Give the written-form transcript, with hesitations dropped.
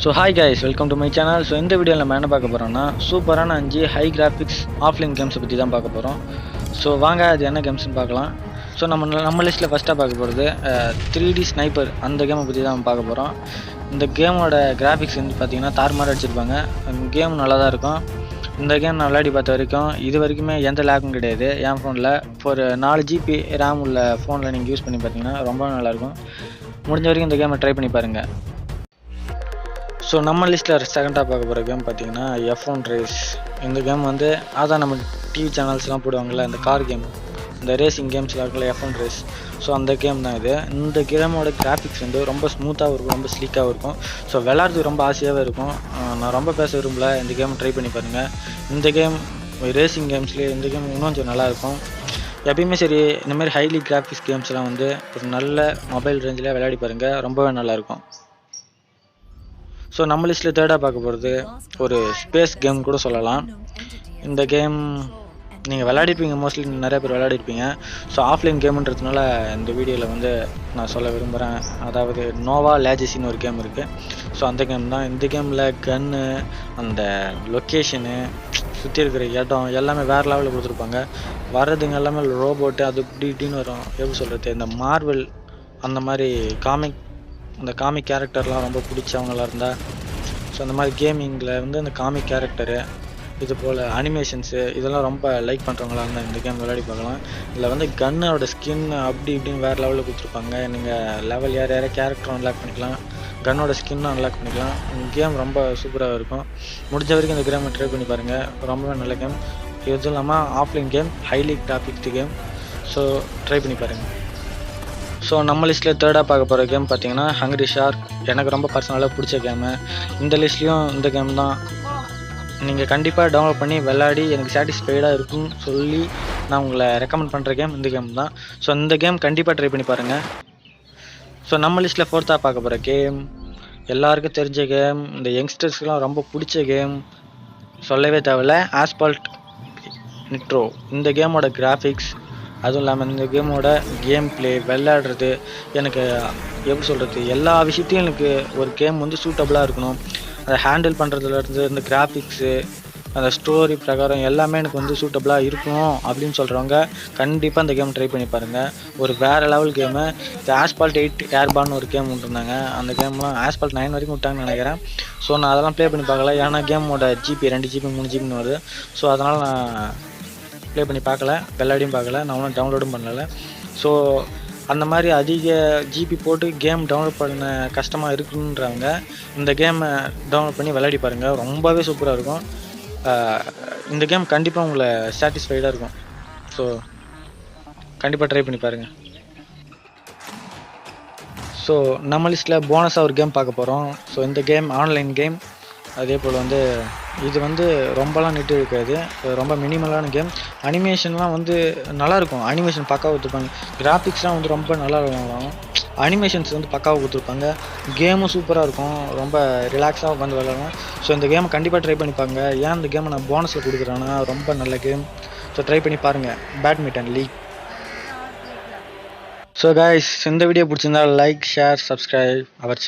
So hi guys, welcome to my channel. So இந்த வீடியோவில் நம்ம என்ன பார்க்க போகிறோம்னா சூப்பரான 5 ஹை கிராஃபிக்ஸ் ஆஃப்லைன் கேம்ஸை பற்றி தான் பார்க்க போகிறோம். ஸோ வாங்க அது என்ன கேம்ஸ்னு பார்க்கலாம். ஸோ நம்ம லிஸ்ட்டில் ஃபஸ்ட்டாக பார்க்க போகிறது 3D ஸ்னைப்பர். அந்த கேமை பற்றி தான் நம்ம பார்க்க போகிறோம். இந்த கேமோட கிராஃபிக்ஸ் வந்து பார்த்திங்கன்னா தாறுமாறு அடிச்சிருப்பாங்க. கேம் நல்லா தான் இருக்கும். இந்த கேம் நான் விளையாடி பார்த்த வரைக்கும் இது வரைக்குமே எந்த லேக்கும் கிடையாது. என் ஃபோனில் ஒரு 4 GB ரேம் உள்ள ஃபோனில் நீங்கள் யூஸ் பண்ணி பார்த்தீங்கன்னா ரொம்ப நல்லாயிருக்கும். முடிஞ்ச வரைக்கும் இந்த கேமை ட்ரை பண்ணி பாருங்கள். ஸோ நம்ம லிஸ்ட்டில் செகண்டாக பார்க்க போகிற கேம் பார்த்தீங்கன்னா F1 ரேஸ். இந்த கேம் வந்து அதான் நம்ம டிவி சேனல்ஸ்லாம் போடுவாங்கள்ல, இந்த கார் கேம், இந்த ரேசிங் கேம்ஸ்லாம் இருக்குல்ல, F1 ரேஸ். ஸோ அந்த கேம் தான் இது. இந்த கேமோட கிராஃபிக்ஸ் வந்து ரொம்ப ஸ்மூத்தாகவும் இருக்கும், ரொம்ப ஸ்லீக்காகவும் இருக்கும். ஸோ விளாட்றதுக்கு ரொம்ப ஆசையாகவே இருக்கும். நான் ரொம்ப பேச விரும்பல, இந்த கேம் ட்ரை பண்ணி பாருங்கள். இந்த கேம் ரேசிங் கேம்ஸ்லேயே இந்த கேம் இன்னும் கொஞ்சம் நல்லாயிருக்கும். எப்பயுமே சரி, இந்தமாதிரி ஹைலி கிராஃபிக்ஸ் கேம்ஸ்லாம் வந்து ஒரு நல்ல மொபைல் ரேஞ்சில் விளையாடி பாருங்கள், ரொம்பவே நல்லாயிருக்கும். ஸோ நம்ம லிஸ்ட்டில் தேர்டாக பார்க்க போகிறது ஒரு ஸ்பேஸ் கேம் கூட சொல்லலாம். இந்த கேம் நீங்கள் விளையாடிருப்பீங்க, மோஸ்ட்லி நிறைய பேர் விளையாடிருப்பீங்க. ஸோ ஆஃப்லைன் கேமுன்றதுனால இந்த வீடியோவில் வந்து நான் சொல்ல விரும்புகிறேன். அதாவது நோவா லேஜஸின்னு ஒரு கேம் இருக்குது. ஸோ அந்த கேம் தான். இந்த கேமில் கன்னு, அந்த லொக்கேஷனு, சுற்றி இருக்கிற இடம் எல்லாமே வேறு லெவலில் கொடுத்துருப்பாங்க. வர்றதுங்க எல்லாமே ரோபோட்டு, அது இப்படி இப்படின்னு வரும். எப்படி சொல்கிறது, இந்த மார்வல் அந்த மாதிரி அந்த காமிக் கேரக்டர்லாம் ரொம்ப பிடிச்சவங்களாக இருந்தால், ஸோ அந்த மாதிரி கேமிங்கில் வந்து அந்த காமிக் கேரக்டரு, இது போல் அனிமேஷன்ஸு இதெல்லாம் ரொம்ப லைக் பண்ணுறவங்களா இருந்தால் இந்த கேம் விளையாடி பார்க்கலாம். இதில் வந்து கன்னோட ஸ்கின் அப்படி இப்படின்னு வேறு லெவலில் கொடுத்துருப்பாங்க. நீங்கள் லெவல் யார் கேரக்டரும் அன்லாக் பண்ணிக்கலாம், கன்னோட ஸ்கின்னும் அன்லாக் பண்ணிக்கலாம். கேம் ரொம்ப சூப்பராக இருக்கும். முடிஞ்ச வரைக்கும் இந்த கேமை ட்ரை பண்ணி பாருங்கள், ரொம்பவே நல்ல கேம். இதுவும் இல்லாமல் offline game, highly graphics game. So try பண்ணி பாருங்கள். ஸோ நம்ம லிஸ்ட்டில் தேர்டாக பார்க்க போகிற கேம் பார்த்தீங்கன்னா ஹங்க்ரி ஷார்க். எனக்கு ரொம்ப பர்சனலாக பிடிச்ச கேமு. இந்த லிஸ்ட்லேயும் இந்த கேம் தான். நீங்கள் கண்டிப்பாக டவுன்லோட் பண்ணி விளையாடி எனக்கு சாட்டிஸ்ஃபைடாக இருக்குன்னு சொல்லி நான் உங்களை ரெக்கமெண்ட் பண்ணுற கேம் இந்த கேம் தான். ஸோ இந்த கேம் கண்டிப்பாக ட்ரை பண்ணி பாருங்கள். ஸோ நம்ம லிஸ்ட்டில் ஃபோர்த்தாக பார்க்க போகிற கேம் எல்லாருக்கும் தெரிஞ்ச கேம், இந்த யங்ஸ்டர்ஸ்க்கெலாம் ரொம்ப பிடிச்ச கேம், சொல்லவே தேவையில்ல, ஆஸ்பால்ட் நிட்ரோ. இந்த கேமோட கிராஃபிக்ஸ், அதுவும் இல்லாமல் இந்த கேமோட கேம் பிளே, விளையாடுறது, எனக்கு எப்படி சொல்கிறது, எல்லா விஷயத்தையும் எனக்கு ஒரு கேம் வந்து சூட்டபுளாக இருக்கணும். அதை ஹேண்டில் பண்ணுறதுலேருந்து இந்த கிராஃபிக்ஸு, அந்த ஸ்டோரி பிரகாரம் எல்லாமே எனக்கு வந்து சூட்டபுளாக இருக்கணும் அப்படின்னு சொல்கிறவங்க கண்டிப்பாக இந்த கேம் ட்ரை பண்ணி பாருங்கள். ஒரு வேறு லெவல் கேமு. இந்த ஆஸ்பால்ட் 8 ஏர்பான்னு ஒரு கேம் விட்டுருந்தாங்க. அந்த கேம்லாம் ஆஸ்பால்ட் 9 வரைக்கும் விட்டாங்கன்னு நினைக்கிறேன். ஸோ நான் அதெல்லாம் ப்ளே பண்ணி பார்க்கல, ஏன்னா கேமோட ஜிபி 2 GB 3 GBன்னு வருது. ஸோ அதனால் நான் ப்ளே பண்ணி பார்க்கல, விளையாடியும் பார்க்கல, நான் ஒன்றும் டவுன்லோடும் பண்ணலை. ஸோ அந்த மாதிரி அதிக ஜிபி போட்டு கேம் டவுன்லோட் பண்ண கஷ்டமாக இருக்குன்றவங்க இந்த கேமை டவுன்லோட் பண்ணி விளையாடி பாருங்கள், ரொம்பவே சூப்பராக இருக்கும். இந்த கேம் கண்டிப்பாக உங்களை சாட்டிஸ்ஃபைடாக இருக்கும். ஸோ கண்டிப்பாக ட்ரை பண்ணி பாருங்கள். ஸோ நம்ம லிஸ்ட்டில் போனஸாக ஒரு கேம் பார்க்க போகிறோம். ஸோ இந்த கேம் ஆன்லைன் கேம். அதே போல் வந்து இது வந்து ரொம்பலாம் நெட்டு இருக்காது, ரொம்ப மினிமலான கேம். அனிமேஷன்லாம் வந்து நல்லாயிருக்கும், அனிமேஷன் பக்காவாக கொடுத்துருப்பாங்க. கிராஃபிக்ஸ்லாம் வந்து ரொம்ப நல்லா இருக்கும், அனிமேஷன்ஸ் வந்து பக்காவாக கொடுத்துருப்பாங்க. கேமும் சூப்பராக இருக்கும், ரொம்ப ரிலாக்ஸாக உட்காந்து விளையாடலாம். ஸோ இந்த கேமை கண்டிப்பாக ட்ரை பண்ணிப்பாங்க. ஏன் இந்த கேமை நான் போனஸில் கொடுக்குறேன்னா ரொம்ப நல்ல கேம். ஸோ ட்ரை பண்ணி பாருங்கள், பேட்மிண்டன் லீக். ஸோ கைஸ், இந்த வீடியோ பிடிச்சிருந்தா like, share, subscribe our channel.